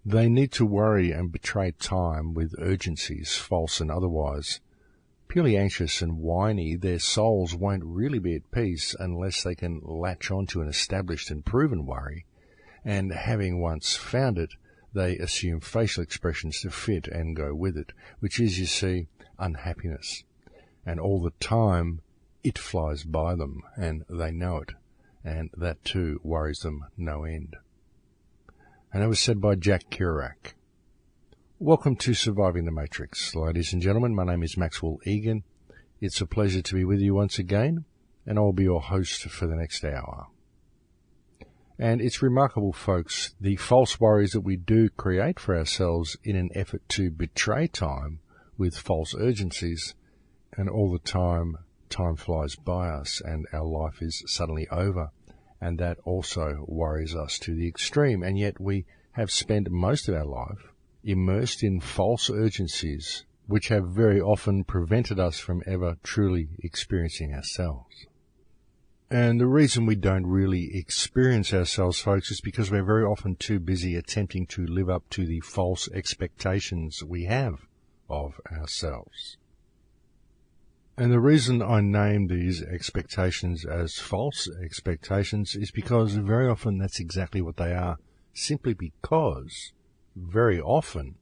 They need to worry and betray time with urgencies, false and otherwise. Purely anxious and whiny, their souls won't really be at peace unless they can latch onto an established and proven worry, and having once found it, they assume facial expressions to fit and go with it, which is, you see, unhappiness. And all the time, it flies by them, and they know it, and that too worries them no end. And that was said by Jack Kerouac. Welcome to Surviving the Matrix, ladies and gentlemen. My name is Max Igan. It's a pleasure to be with you once again, and I'll be your host for the next hour. And it's remarkable, folks, the false worries that we do create for ourselves in an effort to betray time with false urgencies, and all the time flies by us and our life is suddenly over, and that also worries us to the extreme, and yet we have spent most of our life immersed in false urgencies which have very often prevented us from ever truly experiencing ourselves. And the reason we don't really experience ourselves, folks, is because we're very often too busy attempting to live up to the false expectations we have of ourselves. And the reason I name these expectations as false expectations is because very often that's exactly what they are, simply because very often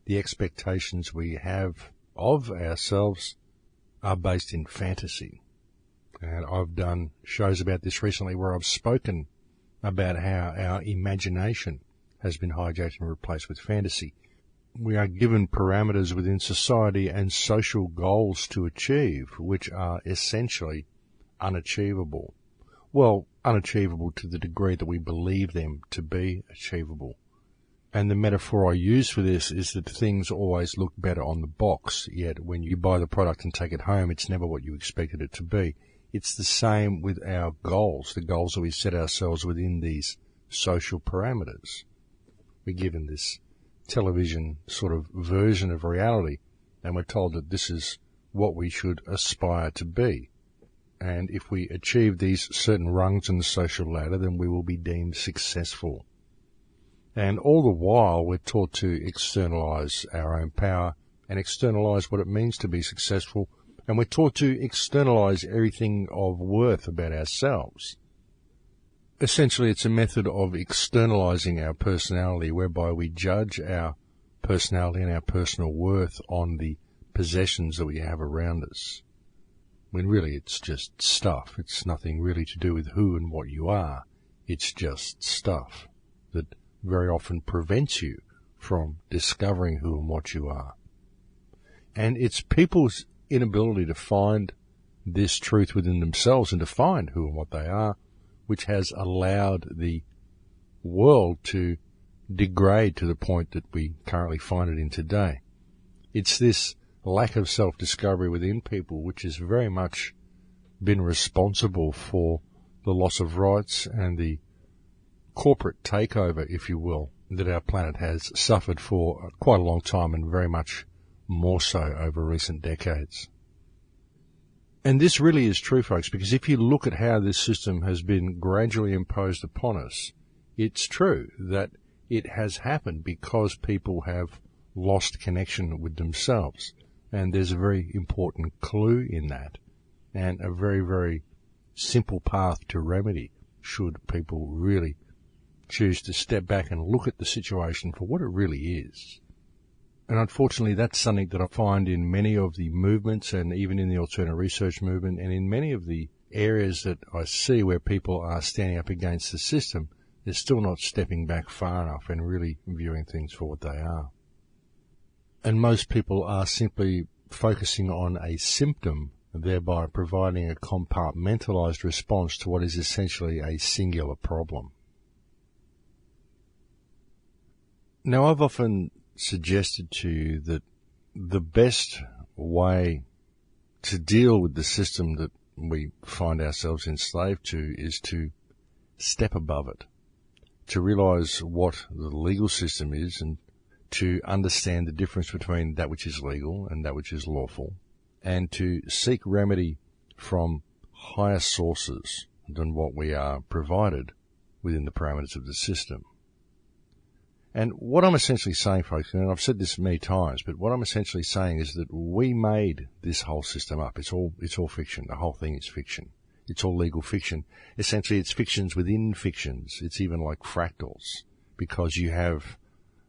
the expectations we have of ourselves are based in fantasy. And I've done shows about this recently where I've spoken about how our imagination has been hijacked and replaced with fantasy. We are given parameters within society and social goals to achieve, which are essentially unachievable. Well, unachievable to the degree that we believe them to be achievable. And the metaphor I use for this is that things always look better on the box, yet when you buy the product and take it home, it's never what you expected it to be. It's the same with our goals, the goals that we set ourselves within these social parameters. We're given this television sort of version of reality, and we're told that this is what we should aspire to be. And if we achieve these certain rungs in the social ladder, then we will be deemed successful. And all the while, we're taught to externalize our own power and externalize what it means to be successful. And we're taught to externalize everything of worth about ourselves. Essentially, it's a method of externalizing our personality, whereby we judge our personality and our personal worth on the possessions that we have around us. When really it's just stuff. It's nothing really to do with who and what you are. It's just stuff that very often prevents you from discovering who and what you are. And it's people's inability to find this truth within themselves and to find who and what they are, which has allowed the world to degrade to the point that we currently find it in today. It's this lack of self-discovery within people which has very much been responsible for the loss of rights and the corporate takeover, if you will, that our planet has suffered for quite a long time, and very much more so over recent decades. And this really is true, folks, because if you look at how this system has been gradually imposed upon us, it's true that it has happened because people have lost connection with themselves. And there's a very important clue in that, and a very, very simple path to remedy should people really choose to step back and look at the situation for what it really is. And unfortunately, that's something that I find in many of the movements, and even in the alternate research movement, and in many of the areas that I see where people are standing up against the system, they're still not stepping back far enough and really viewing things for what they are. And most people are simply focusing on a symptom, thereby providing a compartmentalized response to what is essentially a singular problem. Now, I've often suggested to you that the best way to deal with the system that we find ourselves enslaved to is to step above it, to realize what the legal system is, and to understand the difference between that which is legal and that which is lawful, and to seek remedy from higher sources than what we are provided within the parameters of the system. And what I'm essentially saying, folks, and I've said this many times, but what I'm essentially saying is that we made this whole system up. It's all fiction. The whole thing is fiction. It's all legal fiction. Essentially, it's fictions within fictions. It's even like fractals, because you have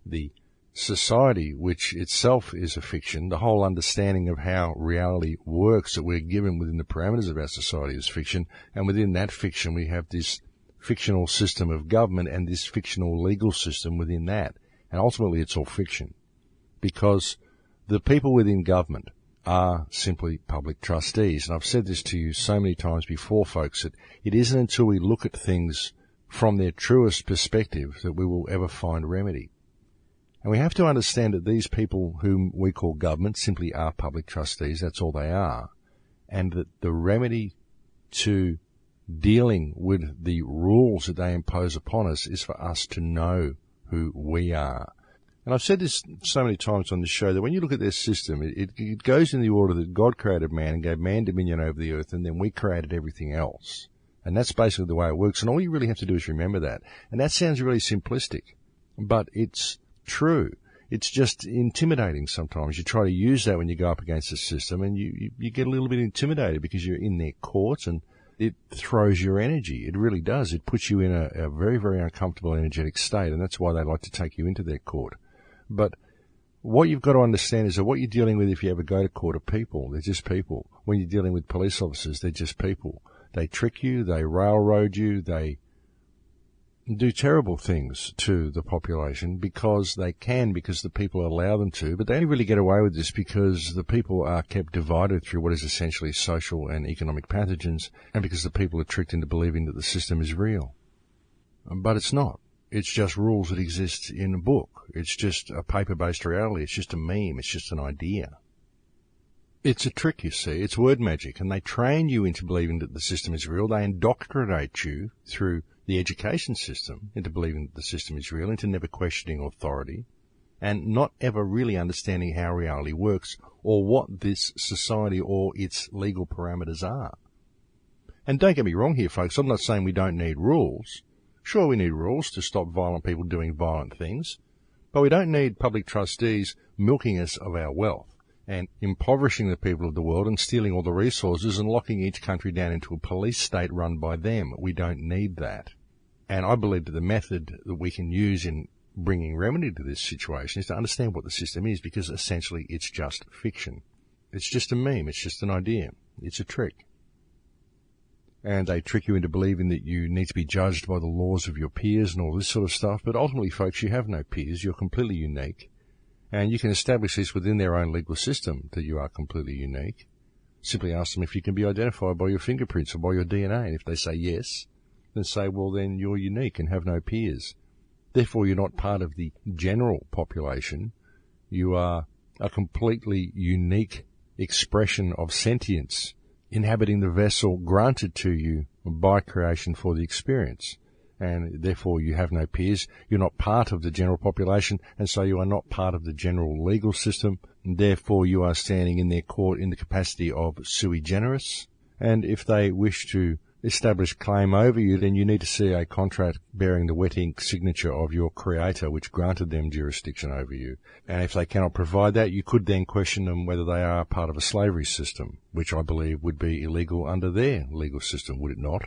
the society, which itself is a fiction. The whole understanding of how reality works that we're given within the parameters of our society is fiction. And within that fiction, we have this fictional system of government and this fictional legal system within that. And ultimately, it's all fiction, because the people within government are simply public trustees. And I've said this to you so many times before, folks, that it isn't until we look at things from their truest perspective that we will ever find remedy. And we have to understand that these people whom we call government simply are public trustees. That's all they are. And that the remedy to dealing with the rules that they impose upon us is for us to know who we are. And I've said this so many times on the show that when you look at their system, it goes in the order that God created man and gave man dominion over the earth, and then we created everything else. And that's basically the way it works. And all you really have to do is remember that. And that sounds really simplistic, but it's true. It's just intimidating sometimes. You try to use that when you go up against the system, and you get a little bit intimidated because you're in their courts, and it throws your energy. It really does. It puts you in a very, very uncomfortable energetic state, and that's why they like to take you into their court. But what you've got to understand is that what you're dealing with if you ever go to court are people. They're just people. When you're dealing with police officers, they're just people. They trick you, they railroad you, they do terrible things to the population because they can, because the people allow them to, but they only really get away with this because the people are kept divided through what is essentially social and economic pathogens, and because the people are tricked into believing that the system is real. But it's not. It's just rules that exist in a book. It's just a paper-based reality. It's just a meme. It's just an idea. It's a trick, you see. It's word magic, and they train you into believing that the system is real. They indoctrinate you through the education system into believing that the system is real, into never questioning authority, and not ever really understanding how reality works or what this society or its legal parameters are. And don't get me wrong here, folks. I'm not saying we don't need rules. Sure, we need rules to stop violent people doing violent things, but we don't need public trustees milking us of our wealth and impoverishing the people of the world and stealing all the resources and locking each country down into a police state run by them. We don't need that. And I believe that the method that we can use in bringing remedy to this situation is to understand what the system is, because essentially it's just fiction. It's just a meme. It's just an idea. It's a trick. And they trick you into believing that you need to be judged by the laws of your peers and all this sort of stuff. But ultimately, folks, you have no peers. You're completely unique. And you can establish this within their own legal system, that you are completely unique. Simply ask them if you can be identified by your fingerprints or by your DNA. And if they say yes, then say, well, then you're unique and have no peers. Therefore, you're not part of the general population. You are a completely unique expression of sentience, inhabiting the vessel granted to you by creation for the experience. And therefore you have no peers. You're not part of the general population, and so you are not part of the general legal system. And therefore you are standing in their court in the capacity of sui generis. And if they wish to establish claim over you, then you need to see a contract bearing the wet ink signature of your creator, which granted them jurisdiction over you. And if they cannot provide that, you could then question them whether they are part of a slavery system, which I believe would be illegal under their legal system, would it not?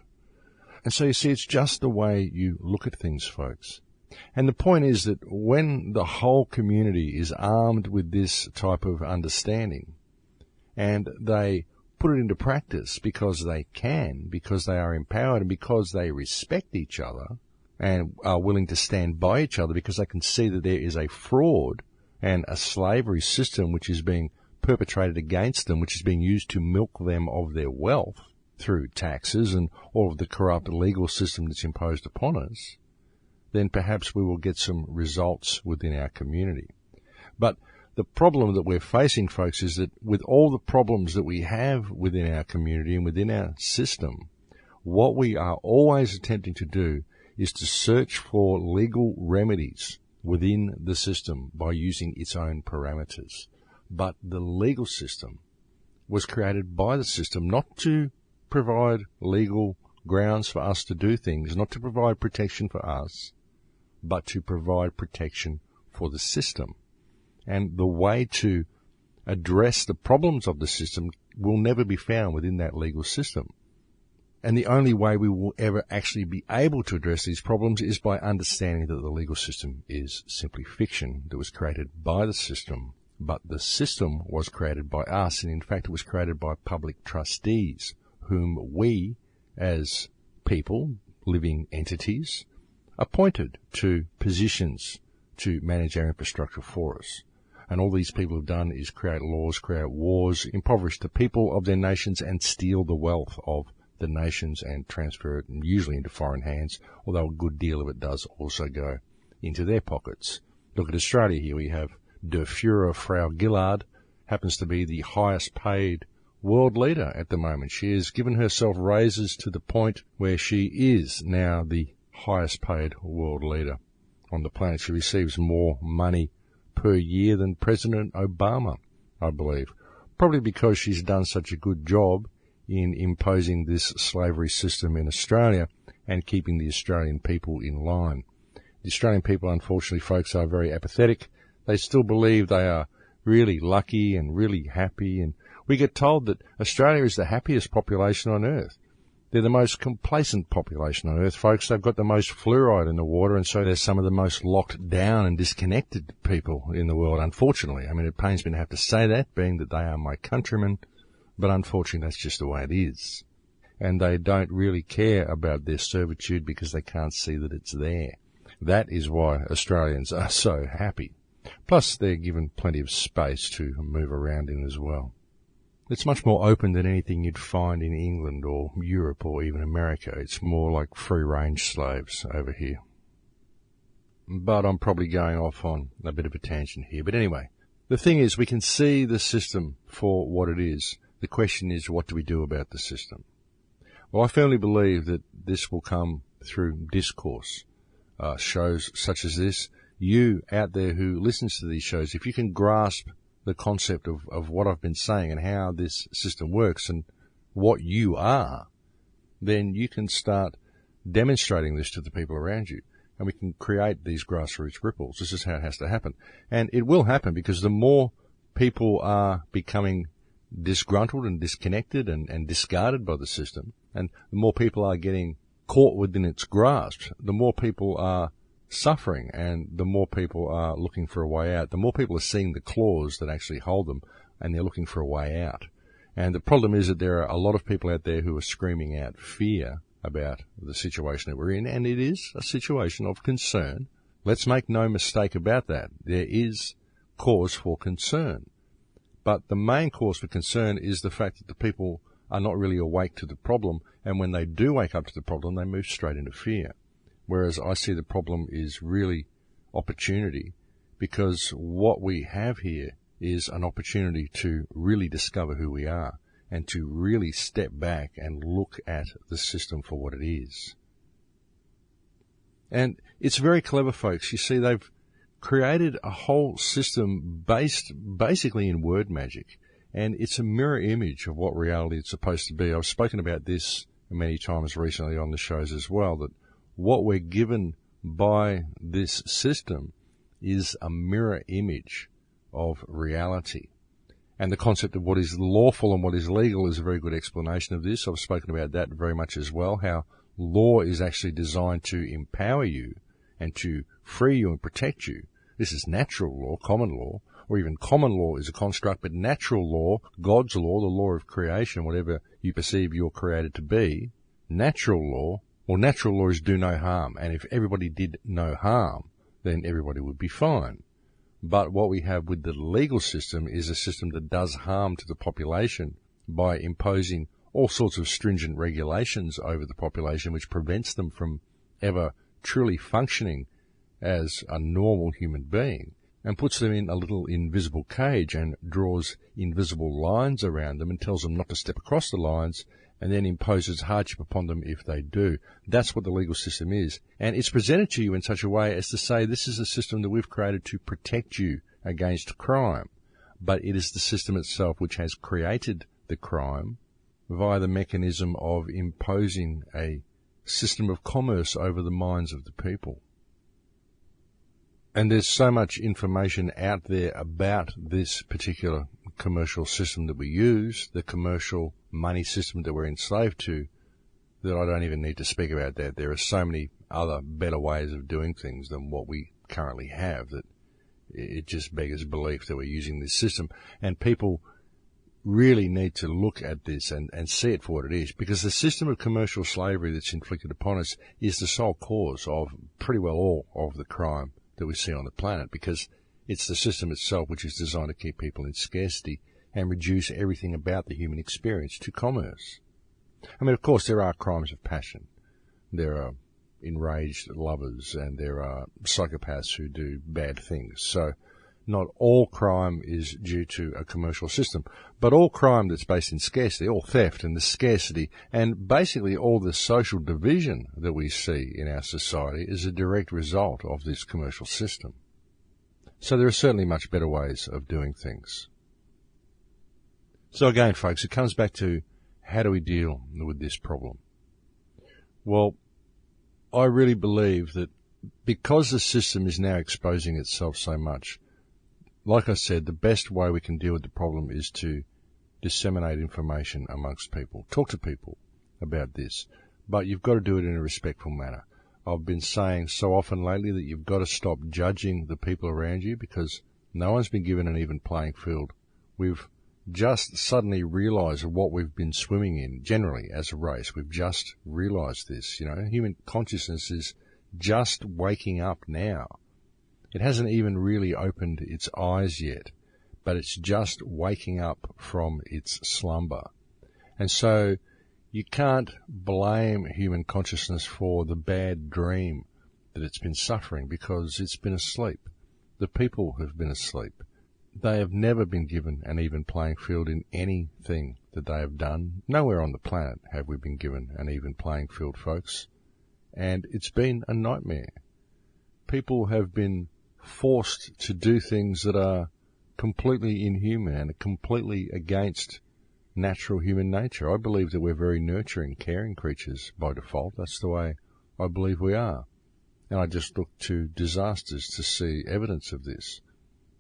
And so you see, it's just the way you look at things, folks. And the point is that when the whole community is armed with this type of understanding, and they put it into practice because they can, because they are empowered, and because they respect each other and are willing to stand by each other, because they can see that there is a fraud and a slavery system which is being perpetrated against them, which is being used to milk them of their wealth through taxes and all of the corrupt legal system that's imposed upon us, then perhaps we will get some results within our community. But the problem that we're facing, folks, is that with all the problems that we have within our community and within our system, what we are always attempting to do is to search for legal remedies within the system by using its own parameters. But the legal system was created by the system not to provide legal grounds for us to do things, not to provide protection for us, but to provide protection for the system. And the way to address the problems of the system will never be found within that legal system. And the only way we will ever actually be able to address these problems is by understanding that the legal system is simply fiction that was created by the system. But the system was created by us, and in fact it was created by public trustees, whom we, as people, living entities, appointed to positions to manage our infrastructure for us. And all these people have done is create laws, create wars, impoverish the people of their nations, and steal the wealth of the nations and transfer it usually into foreign hands, although a good deal of it does also go into their pockets. Look at Australia here. We have Der Führer Frau Gillard, happens to be the highest paid world leader at the moment. She has given herself raises to the point where she is now the highest paid world leader on the planet. She receives more money per year than President Obama, I believe, probably because she's done such a good job in imposing this slavery system in Australia and keeping the Australian people in line. The Australian people, unfortunately, folks, are very apathetic. They still believe they are really lucky and really happy, and we get told that Australia is the happiest population on earth. They're the most complacent population on earth, folks. They've got the most fluoride in the water, and so they're some of the most locked down and disconnected people in the world, unfortunately. I mean, it pains me to have to say that, being that they are my countrymen, but unfortunately that's just the way it is. And they don't really care about their servitude because they can't see that it's there. That is why Australians are so happy. Plus, they're given plenty of space to move around in as well. It's much more open than anything you'd find in England or Europe or even America. It's more like free-range slaves over here. But I'm probably going off on a bit of a tangent here. But anyway, the thing is, we can see the system for what it is. The question is, what do we do about the system? Well, I firmly believe that this will come through discourse. Shows such as this, you out there who listens to these shows, if you can grasp the concept of what I've been saying and how this system works and what you are, then you can start demonstrating this to the people around you. And we can create these grassroots ripples. This is how it has to happen. And it will happen because the more people are becoming disgruntled and disconnected and discarded by the system, and the more people are getting caught within its grasp, the more people are suffering and the more people are looking for a way out. The more people are seeing the claws that actually hold them, and they're looking for a way out. And the problem is that there are a lot of people out there who are screaming out fear about the situation that we're in, and it is a situation of concern. Let's make no mistake about that. There is cause for concern. But the main cause for concern is the fact that the people are not really awake to the problem, and when they do wake up to the problem, they move straight into fear. Whereas I see the problem is really opportunity, because what we have here is an opportunity to really discover who we are and to really step back and look at the system for what it is. And it's very clever, folks. You see, they've created a whole system based basically in word magic, and it's a mirror image of what reality is supposed to be. I've spoken about this many times recently on the shows as well, that what we're given by this system is a mirror image of reality. And the concept of what is lawful and what is legal is a very good explanation of this. I've spoken about that very much as well, how law is actually designed to empower you and to free you and protect you. This is natural law, common law, or even common law is a construct, but natural law, God's law, the law of creation, whatever you perceive you're created to be, natural law is do no harm. And if everybody did no harm, then everybody would be fine. But what we have with the legal system is a system that does harm to the population by imposing all sorts of stringent regulations over the population, which prevents them from ever truly functioning as a normal human being, and puts them in a little invisible cage and draws invisible lines around them and tells them not to step across the lines, and then imposes hardship upon them if they do. That's what the legal system is. And it's presented to you in such a way as to say this is a system that we've created to protect you against crime. But it is the system itself which has created the crime via the mechanism of imposing a system of commerce over the minds of the people. And there's so much information out there about this particular commercial system that we use, the commercial money system that we're enslaved to, that I don't even need to speak about that. There are so many other better ways of doing things than what we currently have that it just beggars belief that we're using this system. And people really need to look at this and see it for what it is, because the system of commercial slavery that's inflicted upon us is the sole cause of pretty well all of the crime that we see on the planet, because it's the system itself which is designed to keep people in scarcity and reduce everything about the human experience to commerce. I mean, of course, there are crimes of passion. There are enraged lovers, and there are psychopaths who do bad things. So not all crime is due to a commercial system, but all crime that's based in scarcity, all theft and the scarcity, and basically all the social division that we see in our society is a direct result of this commercial system. So there are certainly much better ways of doing things. So again, folks, it comes back to how do we deal with this problem? Well, I really believe that because the system is now exposing itself so much, like I said, the best way we can deal with the problem is to disseminate information amongst people. Talk to people about this, but you've got to do it in a respectful manner. I've been saying so often lately that you've got to stop judging the people around you, because no one's been given an even playing field. We've just suddenly realised what we've been swimming in, generally, as a race. We've just realised this. Human consciousness is just waking up now. It hasn't even really opened its eyes yet, but it's just waking up from its slumber. And so you can't blame human consciousness for the bad dream that it's been suffering, because it's been asleep. The people have been asleep. They have never been given an even playing field in anything that they have done. Nowhere on the planet have we been given an even playing field, folks. And it's been a nightmare. People have been forced to do things that are completely inhuman and completely against natural human nature. I believe that we're very nurturing, caring creatures by default. That's the way I believe we are. And I just look to disasters to see evidence of this.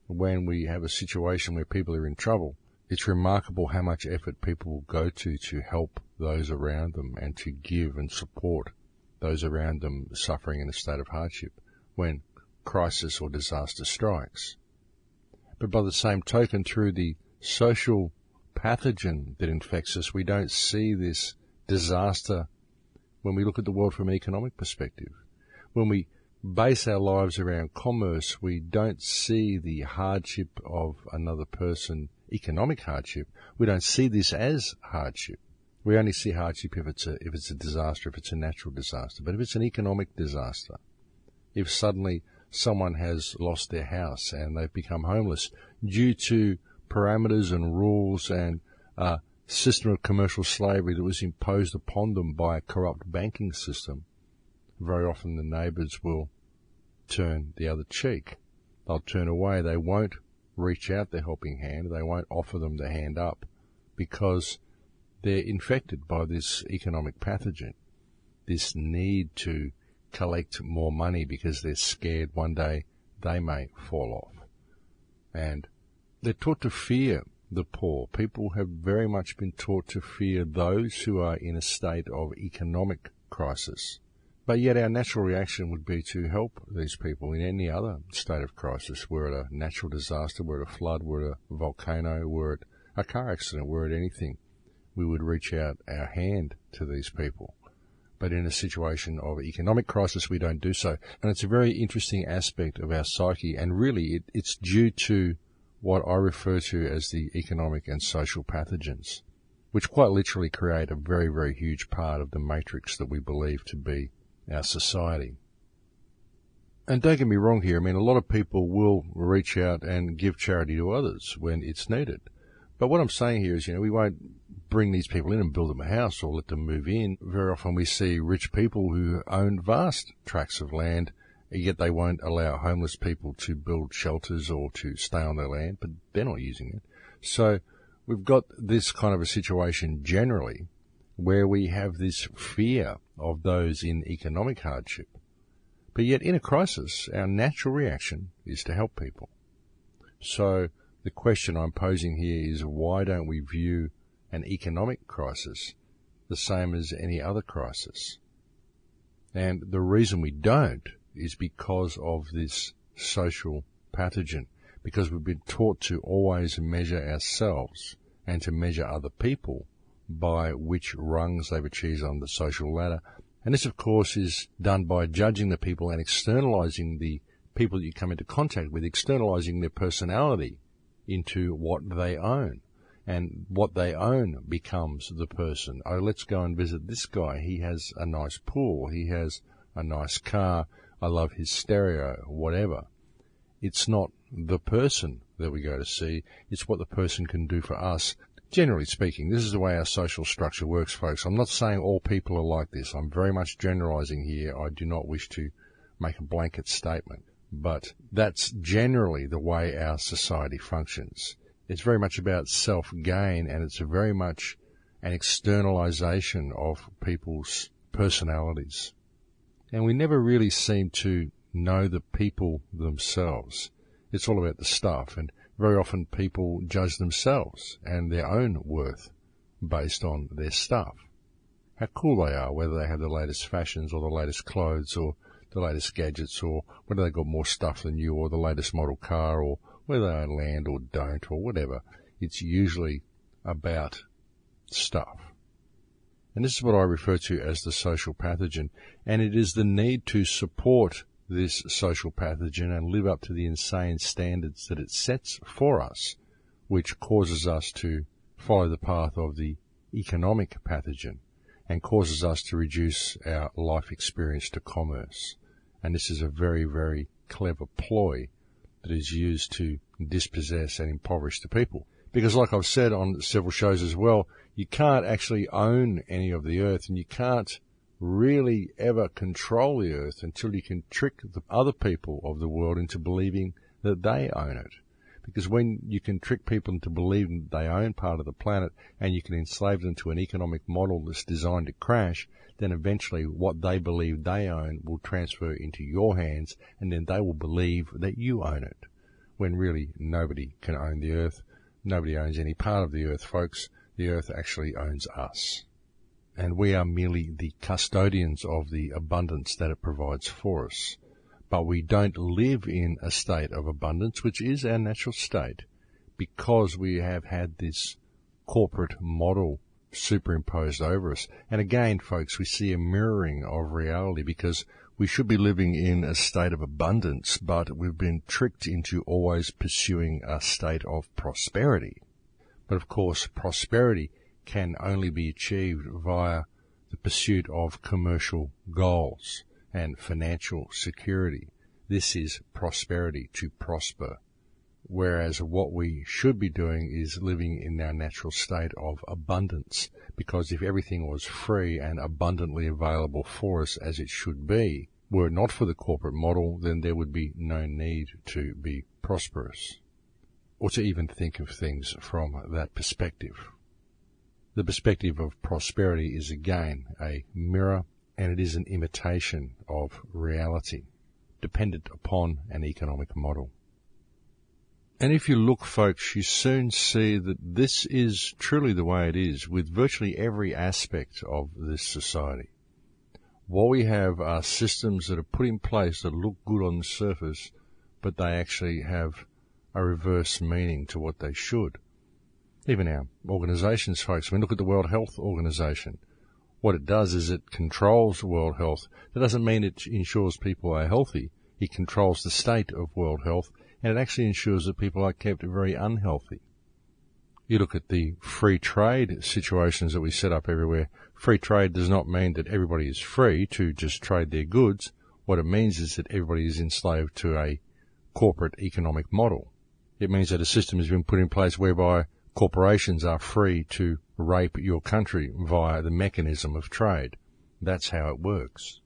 When we have a situation where people are in trouble, it's remarkable how much effort people will go to help those around them and to give and support those around them suffering in a state of hardship when crisis or disaster strikes. But by the same token, through the social pathogen that infects us, we don't see this disaster when we look at the world from an economic perspective. When we base our lives around commerce, we don't see the hardship of another person, economic hardship. We don't see this as hardship. We only see hardship if it's a disaster, if it's a natural disaster. But if it's an economic disaster, if suddenly someone has lost their house and they've become homeless due to parameters and rules and a system of commercial slavery that was imposed upon them by a corrupt banking system, very often the neighbours will turn the other cheek. They'll turn away. They won't reach out their helping hand. They won't offer them the hand up, because they're infected by this economic pathogen, this need to collect more money because they're scared one day they may fall off. And they're taught to fear the poor. People have very much been taught to fear those who are in a state of economic crisis. But yet our natural reaction would be to help these people in any other state of crisis. We're at a natural disaster, we're at a flood, we're at a volcano, we're at a car accident, we're at anything. We would reach out our hand to these people. But in a situation of economic crisis, we don't do so. And it's a very interesting aspect of our psyche, and really it's due to what I refer to as the economic and social pathogens, which quite literally create a very, very huge part of the matrix that we believe to be our society. And don't get me wrong here, I mean, a lot of people will reach out and give charity to others when it's needed. But what I'm saying here is, we won't bring these people in and build them a house or let them move in. Very often we see rich people who own vast tracts of land, yet they won't allow homeless people to build shelters or to stay on their land, but they're not using it. So we've got this kind of a situation generally where we have this fear of those in economic hardship, But yet in a crisis, our natural reaction is to help people. So the question I'm posing here is, why don't we view an economic crisis the same as any other crisis? And the reason we don't is because of this social pathogen, because we've been taught to always measure ourselves and to measure other people by which rungs they've achieved on the social ladder. And this, of course, is done by judging the people and externalizing the people that you come into contact with, externalizing their personality into what they own. And what they own becomes the person. Oh, let's go and visit this guy. He has a nice pool. He has a nice car. I love his stereo, whatever. It's not the person that we go to see. It's what the person can do for us. Generally speaking, this is the way our social structure works, folks. I'm not saying all people are like this. I'm very much generalizing here. I do not wish to make a blanket statement. But that's generally the way our society functions. It's very much about self-gain, and it's very much an externalization of people's personalities. And we never really seem to know the people themselves. It's all about the stuff, and very often people judge themselves and their own worth based on their stuff. How cool they are, whether they have the latest fashions or the latest clothes or the latest gadgets, or whether they've got more stuff than you, or the latest model car, or whether they own land or don't, or whatever. It's usually about stuff. And this is what I refer to as the social pathogen, and it is the need to support this social pathogen and live up to the insane standards that it sets for us, which causes us to follow the path of the economic pathogen and causes us to reduce our life experience to commerce. And this is a very, very clever ploy that is used to dispossess and impoverish the people. Because like I've said on several shows as well, you can't actually own any of the earth, and you can't really ever control the earth until you can trick the other people of the world into believing that they own it. Because when you can trick people into believing that they own part of the planet, and you can enslave them to an economic model that's designed to crash, then eventually what they believe they own will transfer into your hands, and then they will believe that you own it. When really nobody can own the earth. Nobody owns any part of the earth, folks. The earth actually owns us. And we are merely the custodians of the abundance that it provides for us. But we don't live in a state of abundance, which is our natural state, because we have had this corporate model superimposed over us. And again, folks, we see a mirroring of reality, because we should be living in a state of abundance, but we've been tricked into always pursuing a state of prosperity. But of course, prosperity can only be achieved via the pursuit of commercial goals and financial security. This is prosperity, to prosper. Whereas what we should be doing is living in our natural state of abundance, because if everything was free and abundantly available for us as it should be, were it not for the corporate model, then there would be no need to be prosperous, or to even think of things from that perspective. The perspective of prosperity is again a mirror, and it is an imitation of reality, dependent upon an economic model. And if you look, folks, you soon see that this is truly the way it is with virtually every aspect of this society. What we have are systems that are put in place that look good on the surface, but they actually have a reverse meaning to what they should. Even our organizations, folks, when we look at the World Health Organization, what it does is it controls world health. That doesn't mean it ensures people are healthy. It controls the state of world health, and it actually ensures that people are kept very unhealthy. You look at the free trade situations that we set up everywhere. Free trade does not mean that everybody is free to just trade their goods. What it means is that everybody is enslaved to a corporate economic model. It means that a system has been put in place whereby corporations are free to rape your country via the mechanism of trade. That's how it works.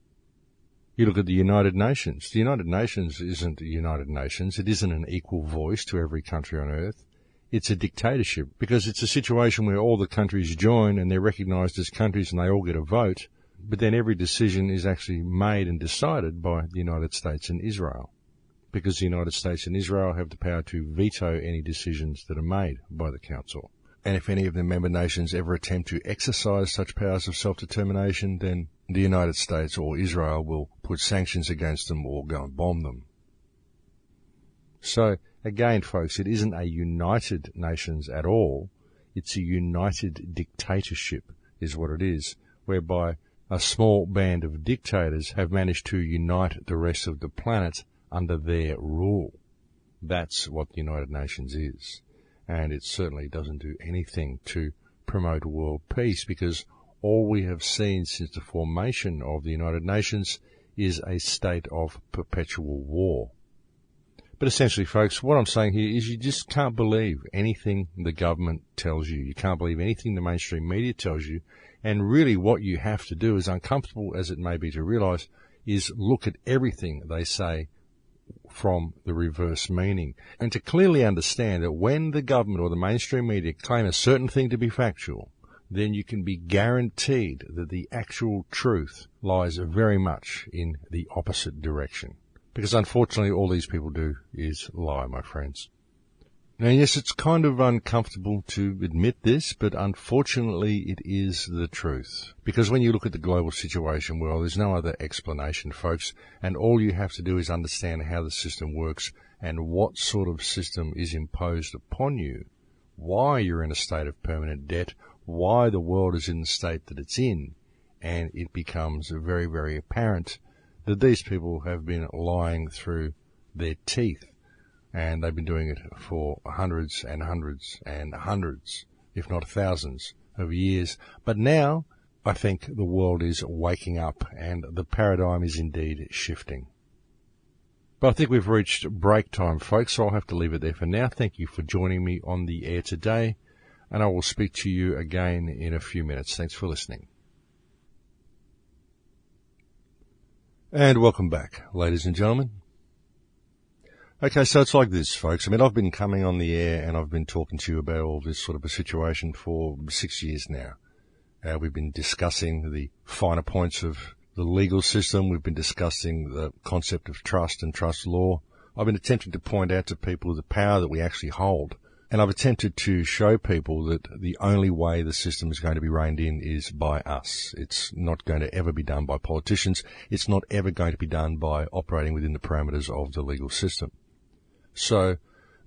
You look at the United Nations. The United Nations isn't the United Nations. It isn't an equal voice to every country on earth. It's a dictatorship, because it's a situation where all the countries join and they're recognized as countries and they all get a vote, But then every decision is actually made and decided by the United States and Israel, because the United States and Israel have the power to veto any decisions that are made by the Council. And if any of the member nations ever attempt to exercise such powers of self-determination, then the United States or Israel will put sanctions against them or go and bomb them. So, again, folks, it isn't a United Nations at all. It's a united dictatorship, is what it is, whereby a small band of dictators have managed to unite the rest of the planet under their rule. That's what the United Nations is. And it certainly doesn't do anything to promote world peace, because all we have seen since the formation of the United Nations is a state of perpetual war. But essentially, folks, what I'm saying here is you just can't believe anything the government tells you. You can't believe anything the mainstream media tells you. And really what you have to do, as uncomfortable as it may be to realize, is look at everything they say from the reverse meaning, and to clearly understand that when the government or the mainstream media claim a certain thing to be factual, then you can be guaranteed that the actual truth lies very much in the opposite direction. Because unfortunately all these people do is lie, my friends. Now yes, it's kind of uncomfortable to admit this, but unfortunately it is the truth. Because when you look at the global situation, well, there's no other explanation, folks, and all you have to do is understand how the system works and what sort of system is imposed upon you, why you're in a state of permanent debt, why the world is in the state that it's in, and it becomes very, very apparent that these people have been lying through their teeth. And they've been doing it for hundreds and hundreds and hundreds, if not thousands of years. But now, I think the world is waking up and the paradigm is indeed shifting. But I think we've reached break time, folks, so I'll have to leave it there for now. Thank you for joining me on the air today, and I will speak to you again in a few minutes. Thanks for listening. And welcome back, ladies and gentlemen. Okay, so it's like this, folks. I mean, I've been coming on the air and I've been talking to you about all this sort of a situation for 6 years now. We've been discussing the finer points of the legal system. We've been discussing the concept of trust and trust law. I've been attempting to point out to people the power that we actually hold. And I've attempted to show people that the only way the system is going to be reined in is by us. It's not going to ever be done by politicians. It's not ever going to be done by operating within the parameters of the legal system. So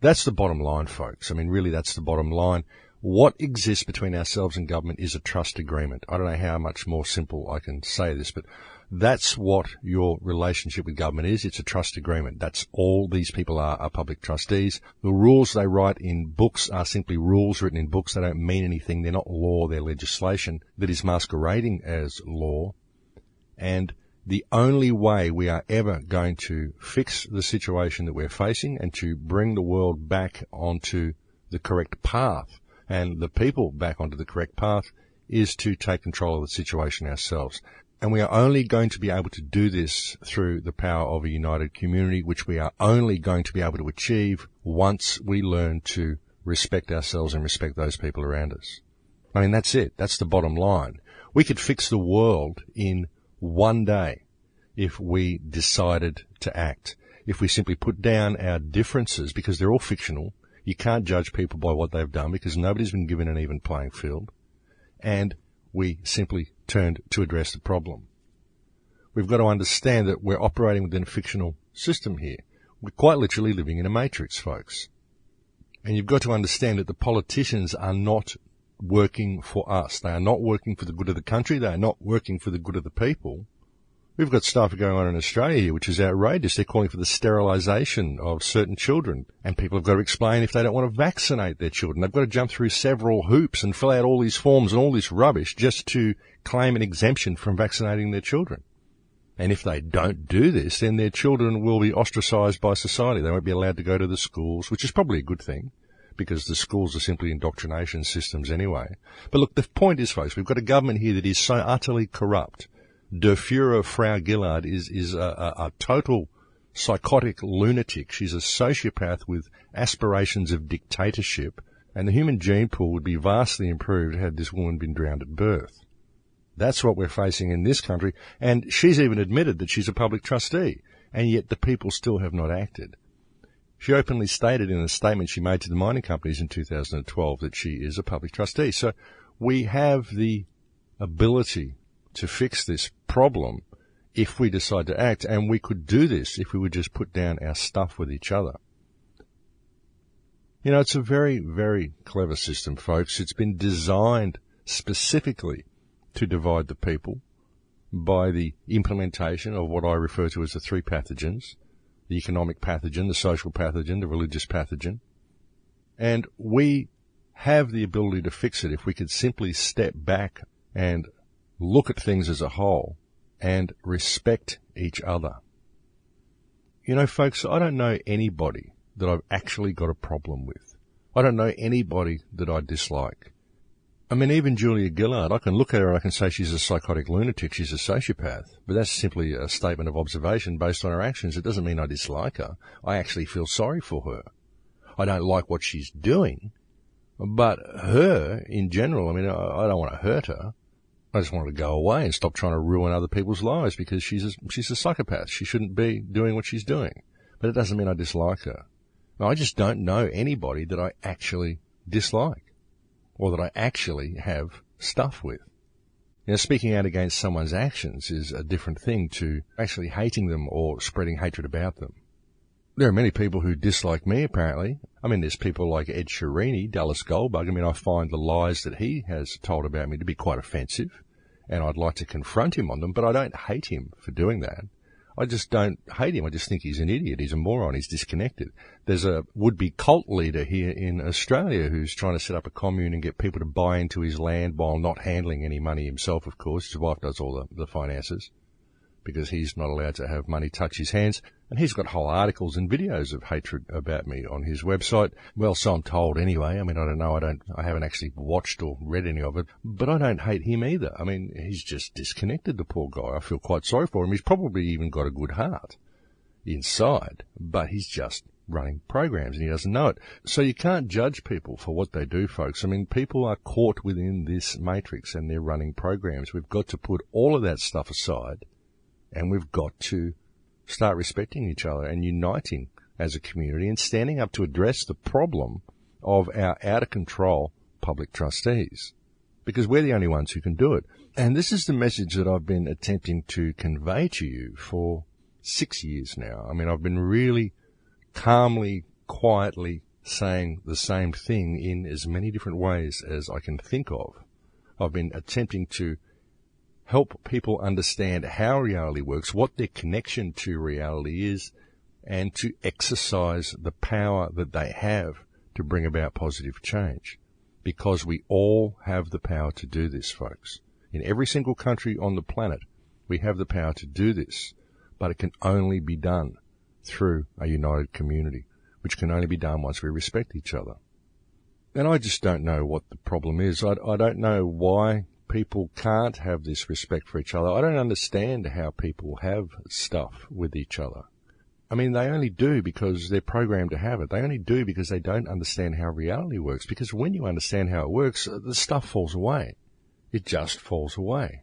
that's the bottom line, folks. I mean, really, that's the bottom line. What exists between ourselves and government is a trust agreement. I don't know how much more simple I can say this, but that's what your relationship with government is. It's a trust agreement. That's all these people are public trustees. The rules they write in books are simply rules written in books. They don't mean anything. They're not law. They're legislation that is masquerading as law. And the only way we are ever going to fix the situation that we're facing and to bring the world back onto the correct path and the people back onto the correct path is to take control of the situation ourselves. And we are only going to be able to do this through the power of a united community, which we are only going to be able to achieve once we learn to respect ourselves and respect those people around us. I mean, that's it. That's the bottom line. We could fix the world in one day if we decided to act. If we simply put down our differences, because they're all fictional. You can't judge people by what they've done because nobody's been given an even playing field. And we simply turned to address the problem. We've got to understand that we're operating within a fictional system here. We're quite literally living in a matrix, folks. And you've got to understand that the politicians are not working for us. They are not working for the good of the country. They are not working for the good of the people. We've got stuff going on in Australia here which is outrageous. They're calling for the sterilisation of certain children. And people have got to explain if they don't want to vaccinate their children. They've got to jump through several hoops and fill out all these forms and all this rubbish just to claim an exemption from vaccinating their children. And if they don't do this, then their children will be ostracised by society. They won't be allowed to go to the schools, which is probably a good thing, because the schools are simply indoctrination systems anyway. But look, the point is, folks, we've got a government here that is so utterly corrupt. Der Führer Frau Gillard is a total psychotic lunatic. She's a sociopath with aspirations of dictatorship, and the human gene pool would be vastly improved had this woman been drowned at birth. That's what we're facing in this country. And she's even admitted that she's a public trustee, and yet the people still have not acted. She openly stated in a statement she made to the mining companies in 2012 that she is a public trustee. So we have the ability to fix this problem if we decide to act, and we could do this if we would just put down our stuff with each other. You know, it's a very, very clever system, folks. It's been designed specifically to divide the people by the implementation of what I refer to as the three pathogens: the economic pathogen, the social pathogen, the religious pathogen. And we have the ability to fix it if we could simply step back and look at things as a whole and respect each other. You know, folks, I don't know anybody that I've actually got a problem with. I don't know anybody that I dislike. I mean, even Julia Gillard, I can look at her and I can say she's a psychotic lunatic, she's a sociopath, but that's simply a statement of observation based on her actions. It doesn't mean I dislike her. I actually feel sorry for her. I don't like what she's doing, but her, in general, I mean, I don't want to hurt her. I just want her to go away and stop trying to ruin other people's lives because she's a psychopath. She shouldn't be doing what she's doing. But it doesn't mean I dislike her. I just don't know anybody that I actually dislike or that I actually have stuff with. You know, speaking out against someone's actions is a different thing to actually hating them or spreading hatred about them. There are many people who dislike me, apparently. I mean, there's people like Ed Sheerini, Dallas Goldbug. I mean, I find the lies that he has told about me to be quite offensive, and I'd like to confront him on them, but I don't hate him for doing that. I just don't hate him. I just think he's an idiot. He's a moron. He's disconnected. There's a would-be cult leader here in Australia who's trying to set up a commune and get people to buy into his land while not handling any money himself, of course. His wife does all the finances because he's not allowed to have money touch his hands. And he's got whole articles and videos of hatred about me on his website. Well, so I'm told anyway. I mean, I don't know. I haven't actually watched or read any of it, but I don't hate him either. I mean, he's just disconnected, the poor guy. I feel quite sorry for him. He's probably even got a good heart inside, but he's just running programs and he doesn't know it. So you can't judge people for what they do, folks. I mean, people are caught within this matrix and they're running programs. We've got to put all of that stuff aside and we've got to start respecting each other and uniting as a community and standing up to address the problem of our out-of-control public trustees, because we're the only ones who can do it. And this is the message that I've been attempting to convey to you for 6 years now. I mean, I've been really calmly, quietly saying the same thing in as many different ways as I can think of. I've been attempting to help people understand how reality works, what their connection to reality is, and to exercise the power that they have to bring about positive change. Because we all have the power to do this, folks. In every single country on the planet, we have the power to do this, but it can only be done through a united community, which can only be done once we respect each other. And I just don't know what the problem is. I don't know why people can't have this respect for each other. I don't understand how people have stuff with each other. I mean, they only do because they're programmed to have it. They only do because they don't understand how reality works. Because when you understand how it works, the stuff falls away. It just falls away.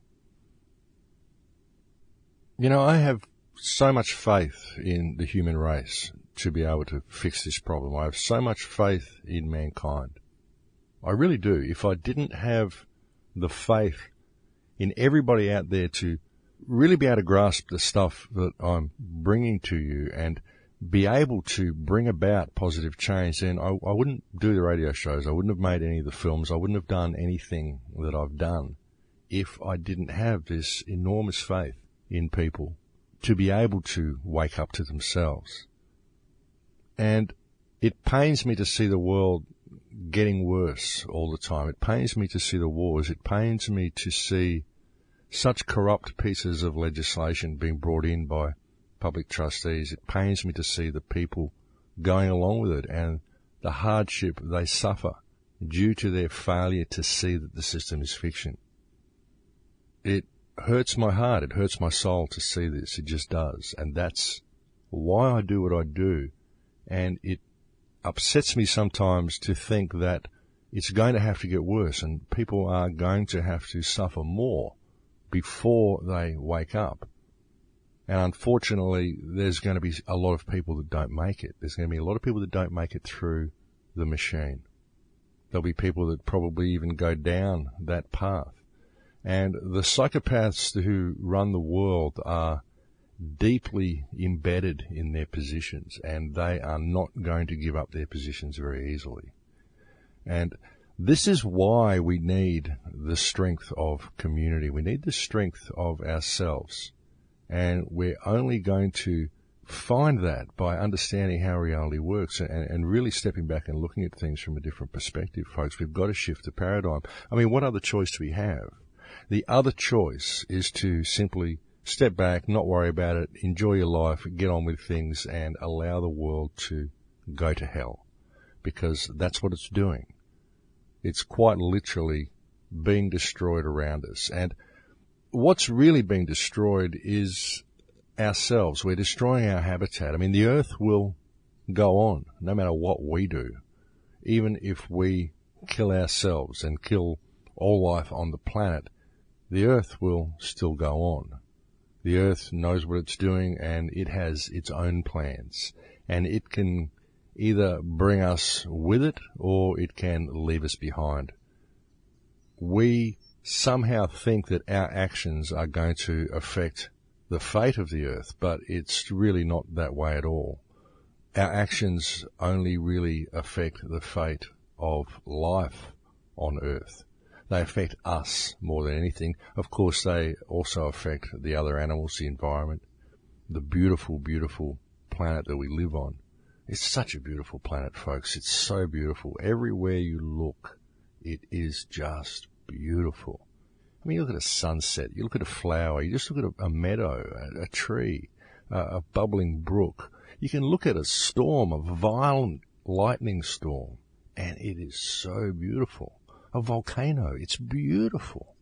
You know, I have so much faith in the human race to be able to fix this problem. I have so much faith in mankind. I really do. If I didn't have the faith in everybody out there to really be able to grasp the stuff that I'm bringing to you and be able to bring about positive change, then I wouldn't do the radio shows. I wouldn't have made any of the films. I wouldn't have done anything that I've done if I didn't have this enormous faith in people to be able to wake up to themselves. And it pains me to see the world getting worse all the time. It pains me to see the wars. It pains me to see such corrupt pieces of legislation being brought in by public trustees. It pains me to see the people going along with it and the hardship they suffer due to their failure to see that the system is fiction. It hurts my heart. It hurts my soul to see this. It just does. And that's why I do what I do. And it upsets me sometimes to think that it's going to have to get worse and people are going to have to suffer more before they wake up. And unfortunately, there's going to be a lot of people that don't make it. There's going to be a lot of people that don't make it through the machine. There'll be people that probably even go down that path. And the psychopaths who run the world are deeply embedded in their positions, and they are not going to give up their positions very easily. And this is why we need the strength of community. We need the strength of ourselves. And we're only going to find that by understanding how reality works and really stepping back and looking at things from a different perspective, folks. We've got to shift the paradigm. I mean, what other choice do we have? The other choice is to simply step back, not worry about it, enjoy your life, get on with things, and allow the world to go to hell. Because that's what it's doing. It's quite literally being destroyed around us. And what's really being destroyed is ourselves. We're destroying our habitat. I mean, the earth will go on no matter what we do. Even if we kill ourselves and kill all life on the planet, the earth will still go on. The earth knows what it's doing, and it has its own plans. And it can either bring us with it or it can leave us behind. We somehow think that our actions are going to affect the fate of the earth, but it's really not that way at all. Our actions only really affect the fate of life on earth. They affect us more than anything. Of course, they also affect the other animals, the environment, the beautiful, beautiful planet that we live on. It's such a beautiful planet, folks. It's so beautiful. Everywhere you look, it is just beautiful. I mean, you look at a sunset, you look at a flower, you just look at a meadow, a tree, a bubbling brook. You can look at a storm, a violent lightning storm, and it is so beautiful. A volcano, it's beautiful.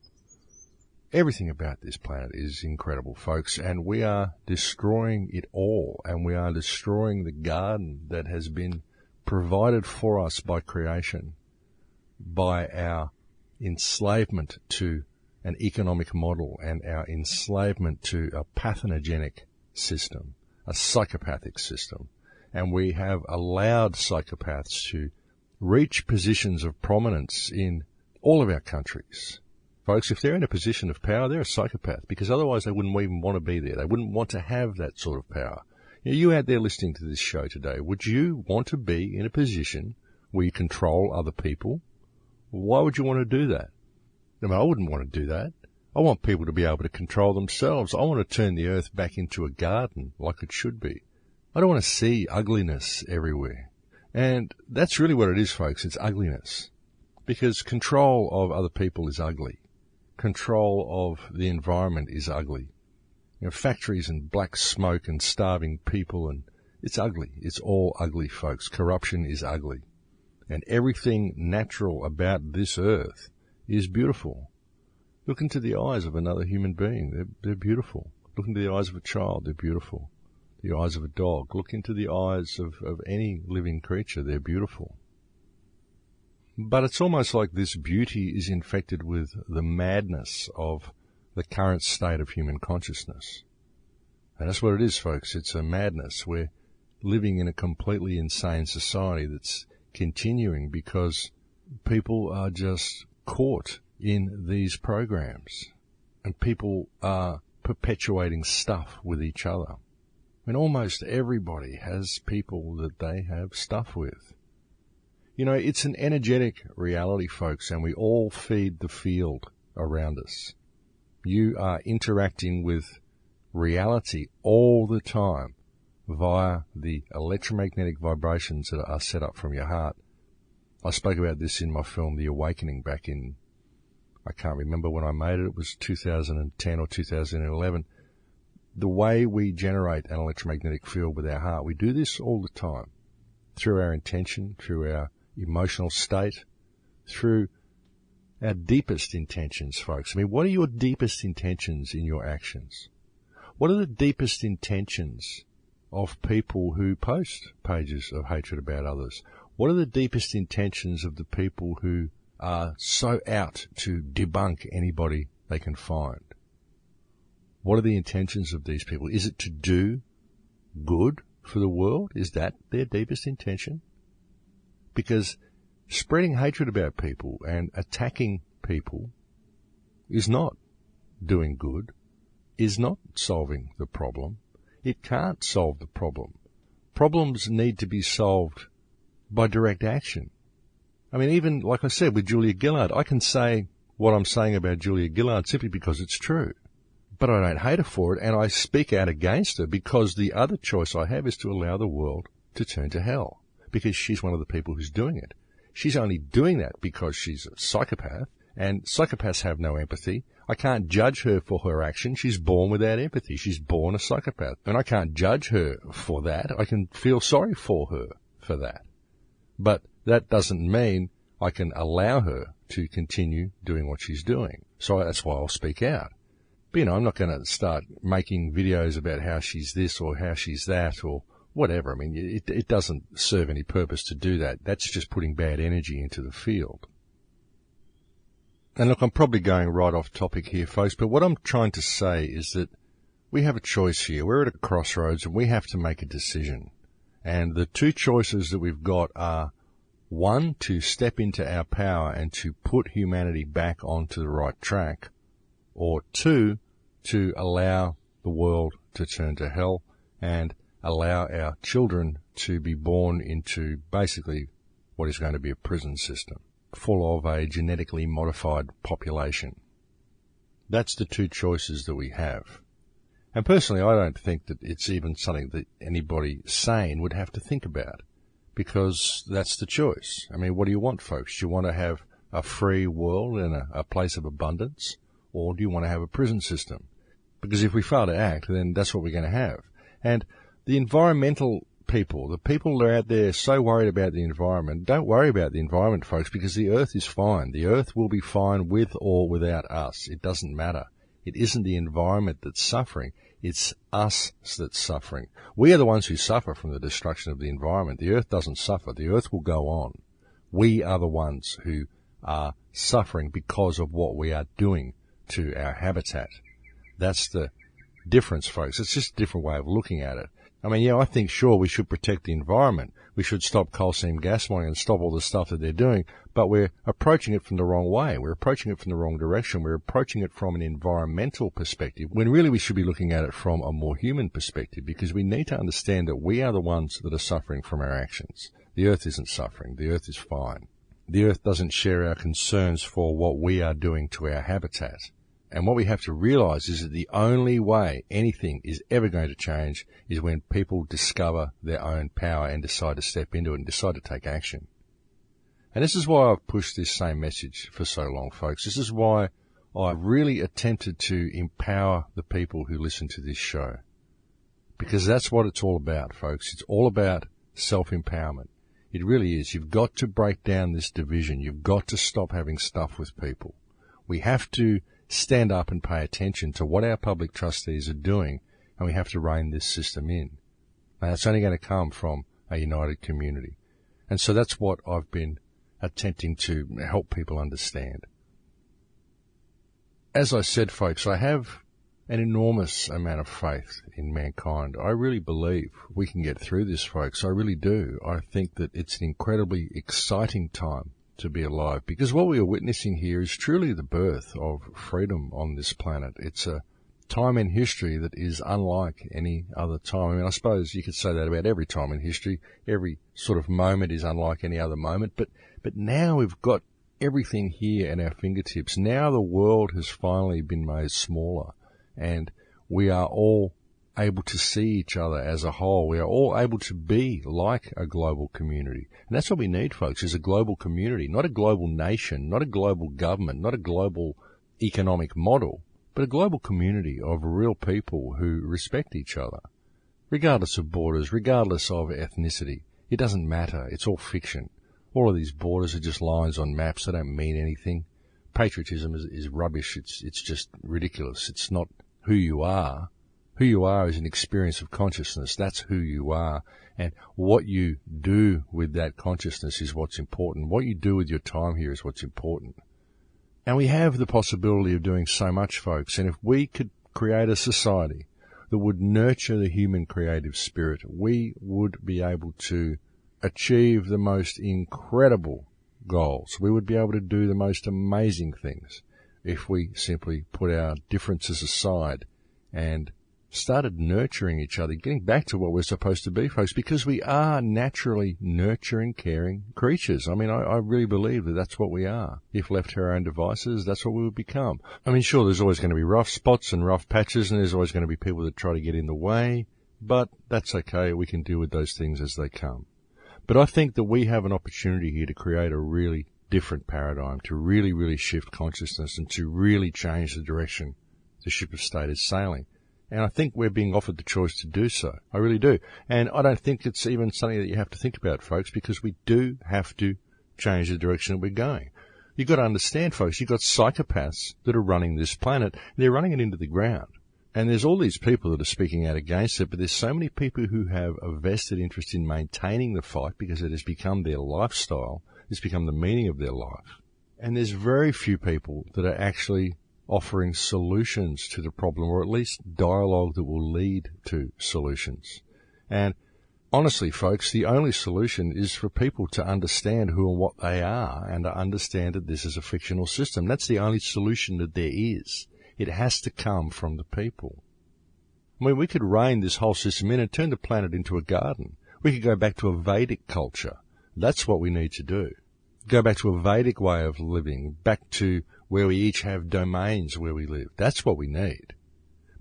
Everything about this planet is incredible, folks, and we are destroying it all, and we are destroying the garden that has been provided for us by creation, by our enslavement to an economic model and our enslavement to a pathogenic system, a psychopathic system. And we have allowed psychopaths to reach positions of prominence in all of our countries. Folks, if they're in a position of power, they're a psychopath, because otherwise they wouldn't even want to be there. They wouldn't want to have that sort of power. You out there listening to this show today, would you want to be in a position where you control other people? Why would you want to do that? I mean, I wouldn't want to do that. I want people to be able to control themselves. I want to turn the earth back into a garden like it should be. I don't want to see ugliness everywhere. And that's really what it is, folks. It's ugliness. Because control of other people is ugly. Control of the environment is ugly. You know, factories and black smoke and starving people, and it's ugly. It's all ugly, folks. Corruption is ugly. And everything natural about this earth is beautiful. Look into the eyes of another human being. They're beautiful. Look into the eyes of a child. They're beautiful. The eyes of a dog. Look into the eyes of any living creature. They're beautiful. But it's almost like this beauty is infected with the madness of the current state of human consciousness. And that's what it is, folks. It's a madness. We're living in a completely insane society that's continuing because people are just caught in these programs. And people are perpetuating stuff with each other. I mean, almost everybody has people that they have stuff with. You know, it's an energetic reality, folks, and we all feed the field around us. You are interacting with reality all the time via the electromagnetic vibrations that are set up from your heart. I spoke about this in my film, The Awakening, back in, I can't remember when I made it. It was 2010 or 2011. The way we generate an electromagnetic field with our heart, we do this all the time through our intention, through our emotional state, through our deepest intentions, folks. I mean, what are your deepest intentions in your actions? What are the deepest intentions of people who post pages of hatred about others? What are the deepest intentions of the people who are so out to debunk anybody they can find? What are the intentions of these people? Is it to do good for the world? Is that their deepest intention? Because spreading hatred about people and attacking people is not doing good, is not solving the problem. It can't solve the problem. Problems need to be solved by direct action. I mean, even, like I said, with Julia Gillard, I can say what I'm saying about Julia Gillard simply because it's true. But I don't hate her for it, and I speak out against her because the other choice I have is to allow the world to turn to hell, because she's one of the people who's doing it. She's only doing that because she's a psychopath, and psychopaths have no empathy. I can't judge her for her action. She's born without empathy. She's born a psychopath. And I can't judge her for that. I can feel sorry for her for that. But that doesn't mean I can allow her to continue doing what she's doing. So that's why I'll speak out. But, I'm not going to start making videos about how she's this or how she's that or whatever. I mean, it doesn't serve any purpose to do that. That's just putting bad energy into the field. And look, I'm probably going right off topic here, folks, but what I'm trying to say is that we have a choice here. We're at a crossroads and we have to make a decision. And the two choices that we've got are, one, to step into our power and to put humanity back onto the right track, or two, to allow the world to turn to hell and allow our children to be born into basically what is going to be a prison system full of a genetically modified population. That's the two choices that we have. And personally, I don't think that it's even something that anybody sane would have to think about, because that's the choice. I mean, what do you want, folks? Do you want to have a free world and a place of abundance, or do you want to have a prison system? Because if we fail to act, then that's what we're going to have. And the environmental people, the people that are out there so worried about the environment, don't worry about the environment, folks, because the earth is fine. The earth will be fine with or without us. It doesn't matter. It isn't the environment that's suffering. It's us that's suffering. We are the ones who suffer from the destruction of the environment. The earth doesn't suffer. The earth will go on. We are the ones who are suffering because of what we are doing to our habitat. That's the difference, folks. It's just a different way of looking at it. I mean, yeah, I think, sure, we should protect the environment. We should stop coal seam gas mining and stop all the stuff that they're doing, but we're approaching it from the wrong way. We're approaching it from the wrong direction. We're approaching it from an environmental perspective, when really we should be looking at it from a more human perspective, because we need to understand that we are the ones that are suffering from our actions. The earth isn't suffering. The earth is fine. The earth doesn't share our concerns for what we are doing to our habitat. And what we have to realize is that the only way anything is ever going to change is when people discover their own power and decide to step into it and decide to take action. And this is why I've pushed this same message for so long, folks. This is why I really attempted to empower the people who listen to this show. Because that's what it's all about, folks. It's all about self-empowerment. It really is. You've got to break down this division. You've got to stop having stuff with people. We have to stand up and pay attention to what our public trustees are doing, and we have to rein this system in. And it's only going to come from a united community. And so that's what I've been attempting to help people understand. As I said, folks, I have an enormous amount of faith in mankind. I really believe we can get through this, folks. I really do. I think that it's an incredibly exciting time to be alive, because what we are witnessing here is truly the birth of freedom on this planet. It's a time in history that is unlike any other time. I mean, I suppose you could say that about every time in history. Every sort of moment is unlike any other moment, but now we've got everything here at our fingertips. Now the world has finally been made smaller, and we are all able to see each other as a whole. We are all able to be like a global community. And that's what we need, folks, is a global community, not a global nation, not a global government, not a global economic model, but a global community of real people who respect each other, regardless of borders, regardless of ethnicity. It doesn't matter. It's all fiction. All of these borders are just lines on maps. They don't mean anything. Patriotism is rubbish. It's just ridiculous. It's not who you are. Who you are is an experience of consciousness. That's who you are. And what you do with that consciousness is what's important. What you do with your time here is what's important. And we have the possibility of doing so much, folks. And if we could create a society that would nurture the human creative spirit, we would be able to achieve the most incredible goals. We would be able to do the most amazing things if we simply put our differences aside and started nurturing each other, getting back to what we're supposed to be, folks, because we are naturally nurturing, caring creatures. I mean, I really believe that that's what we are. If left to our own devices, that's what we would become. I mean, sure, there's always going to be rough spots and rough patches, and there's always going to be people that try to get in the way, but that's okay. We can deal with those things as they come. But I think that we have an opportunity here to create a really different paradigm, to really, really shift consciousness and to really change the direction the ship of state is sailing. And I think we're being offered the choice to do so. I really do. And I don't think it's even something that you have to think about, folks, because we do have to change the direction that we're going. You've got to understand, folks, you've got psychopaths that are running this planet. They're running it into the ground. And there's all these people that are speaking out against it, but there's so many people who have a vested interest in maintaining the fight because it has become their lifestyle. It's become the meaning of their life. And there's very few people that are actually offering solutions to the problem, or at least dialogue that will lead to solutions. And honestly, folks, the only solution is for people to understand who and what they are and to understand that this is a fictional system. That's the only solution that there is. It has to come from the people. I mean, we could rein this whole system in and turn the planet into a garden. We could go back to a Vedic culture. That's what we need to do. Go back to a Vedic way of living, back to where we each have domains where we live. That's what we need.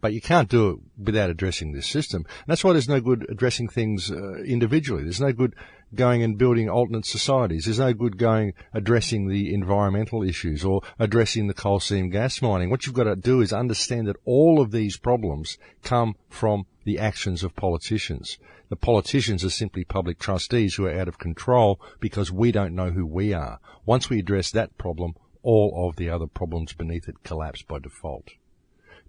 But you can't do it without addressing this system. And that's why there's no good addressing things individually. There's no good going and building alternate societies. There's no good going addressing the environmental issues or addressing the coal seam gas mining. What you've got to do is understand that all of these problems come from the actions of politicians. The politicians are simply public trustees who are out of control because we don't know who we are. Once we address that problem, all of the other problems beneath it collapse by default.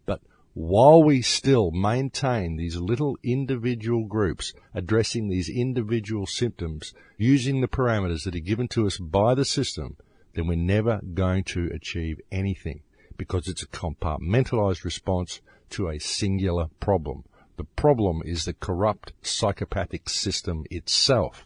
But while we still maintain these little individual groups addressing these individual symptoms using the parameters that are given to us by the system, then we're never going to achieve anything because it's a compartmentalized response to a singular problem. The problem is the corrupt psychopathic system itself,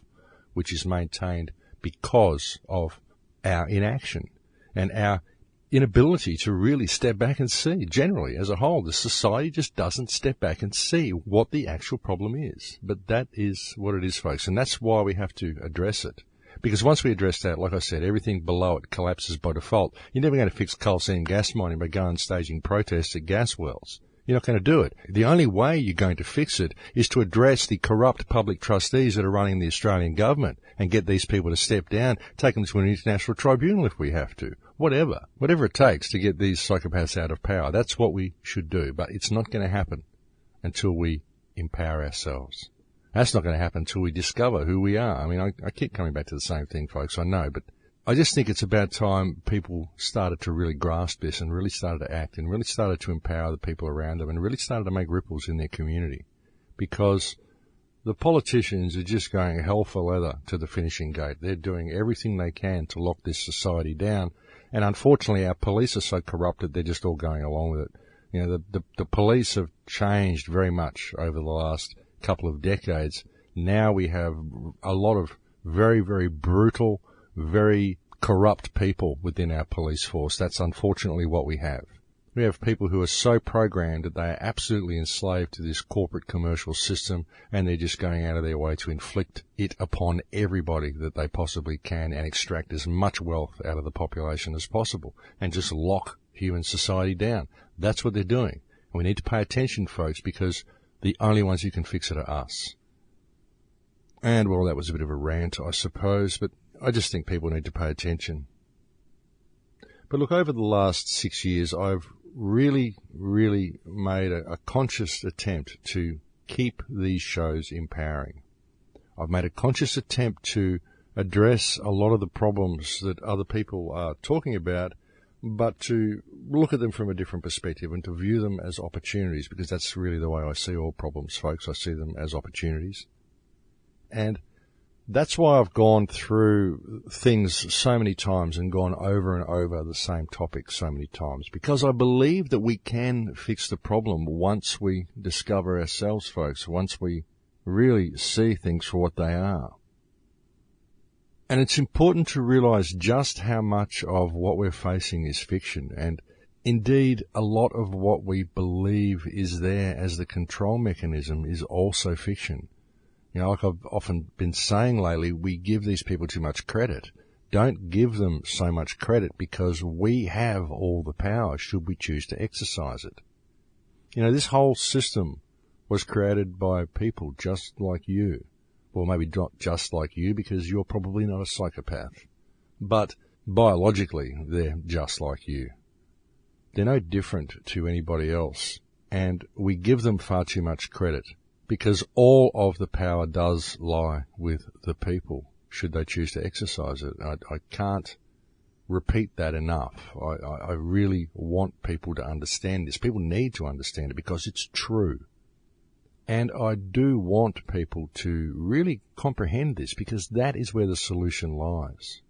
which is maintained because of our inaction and our inability to really step back and see. Generally, as a whole, the society just doesn't step back and see what the actual problem is. But that is what it is, folks, and that's why we have to address it. Because once we address that, like I said, everything below it collapses by default. You're never going to fix coal seam gas mining by going and staging protests at gas wells. You're not going to do it. The only way you're going to fix it is to address the corrupt public trustees that are running the Australian government and get these people to step down, take them to an international tribunal if we have to. Whatever it takes to get these psychopaths out of power. That's what we should do. But it's not going to happen until we empower ourselves. That's not going to happen until we discover who we are. I mean, I keep coming back to the same thing, folks, I know, but I just think it's about time people started to really grasp this and really started to act and really started to empower the people around them and really started to make ripples in their community. Because the politicians are just going hell for leather to the finishing gate. They're doing everything they can to lock this society down. And unfortunately, our police are so corrupted, they're just all going along with it. You know, the police have changed very much over the last couple of decades. Now we have a lot of very, very brutal, very corrupt people within our police force. That's unfortunately what we have. We have people who are so programmed that they are absolutely enslaved to this corporate commercial system, and they're just going out of their way to inflict it upon everybody that they possibly can and extract as much wealth out of the population as possible and just lock human society down. That's what they're doing. And we need to pay attention, folks, because the only ones who can fix it are us. And, well, that was a bit of a rant, I suppose, but I just think people need to pay attention. But look, over the last 6 years, I've really made a conscious attempt to keep these shows empowering. I've made a conscious attempt to address a lot of the problems that other people are talking about, but to look at them from a different perspective and to view them as opportunities, because that's really the way I see all problems, folks. I see them as opportunities. And That's why I've gone through things so many times and gone over and over the same topic so many times, because I believe that we can fix the problem once we discover ourselves, folks, once we really see things for what they are. And it's important to realize just how much of what we're facing is fiction, and indeed a lot of what we believe is there as the control mechanism is also fiction. You know, like I've often been saying lately, we give these people too much credit. Don't give them so much credit, because we have all the power should we choose to exercise it. You know, this whole system was created by people just like you. Well, maybe not just like you, because you're probably not a psychopath. But biologically, they're just like you. They're no different to anybody else. And we give them far too much credit, because all of the power does lie with the people, should they choose to exercise it. I can't repeat that enough. I really want people to understand this. People need to understand it, because it's true. And I do want people to really comprehend this, because that is where the solution lies.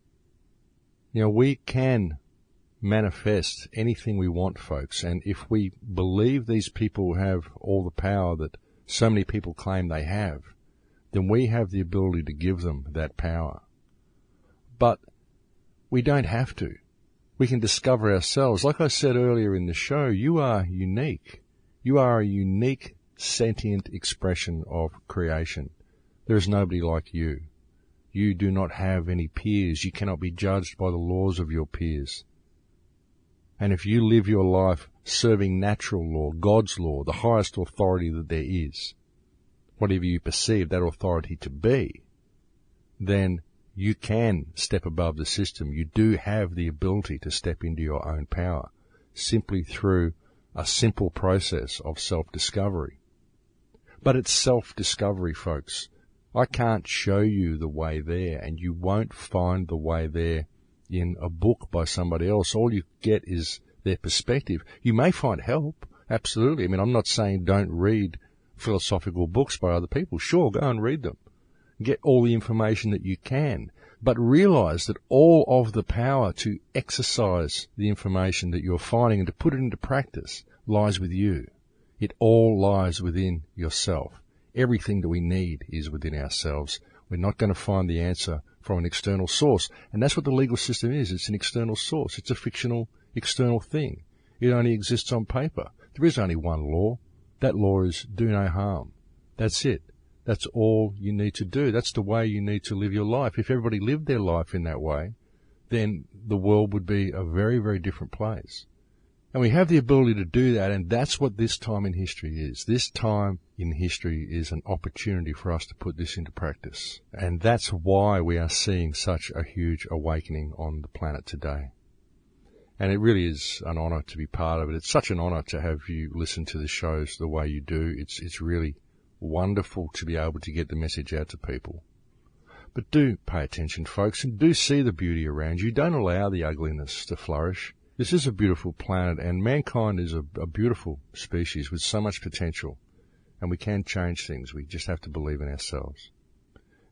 You know, we can manifest anything we want, folks, and if we believe these people have all the power that so many people claim they have, then we have the ability to give them that power. But we don't have to. We can discover ourselves. Like I said earlier in the show, you are unique. You are a unique, sentient expression of creation. There is nobody like you. You do not have any peers. You cannot be judged by the laws of your peers. And if you live your life serving natural law, God's law, the highest authority that there is, whatever you perceive that authority to be, then you can step above the system. You do have the ability to step into your own power, simply through a simple process of self-discovery. But it's self-discovery, folks. I can't show you the way there, and you won't find the way there in a book by somebody else. All you get is their perspective. You may find help, absolutely. I mean, I'm not saying don't read philosophical books by other people. Sure, go and read them. Get all the information that you can. But realize that all of the power to exercise the information that you're finding and to put it into practice lies with you. It all lies within yourself. Everything that we need is within ourselves. We're not going to find the answer from an external source. And that's what the legal system is. It's an external source. It's a fictional external thing. It only exists on paper. There is only one law. That law is do no harm. That's it. That's all you need to do. That's the way you need to live your life. If everybody lived their life in that way, then the world would be a very, very different place. And we have the ability to do that, and that's what this time in history is. This time in history is an opportunity for us to put this into practice. And that's why we are seeing such a huge awakening on the planet today. And it really is an honor to be part of it. It's such an honor to have you listen to the shows the way you do. It's really wonderful to be able to get the message out to people. But do pay attention, folks, and do see the beauty around you. Don't allow the ugliness to flourish. This is a beautiful planet, and mankind is a beautiful species with so much potential. And we can change things. We just have to believe in ourselves.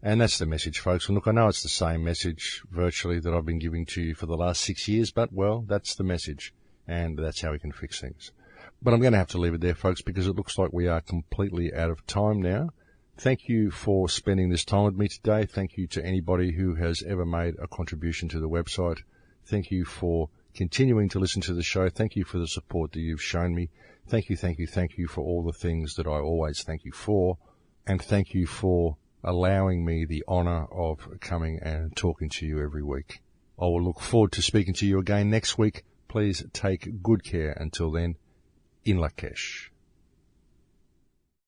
And that's the message, folks. And look, I know it's the same message virtually that I've been giving to you for the last 6 years, but, well, that's the message. And that's how we can fix things. But I'm going to have to leave it there, folks, because it looks like we are completely out of time now. Thank you for spending this time with me today. Thank you to anybody who has ever made a contribution to the website. Thank you for continuing to listen to the show. Thank you for the support that you've shown me. Thank you, thank you, thank you for all the things that I always thank you for. And thank you for allowing me the honor of coming and talking to you every week. I will look forward to speaking to you again next week. Please take good care until then. In Lakesh.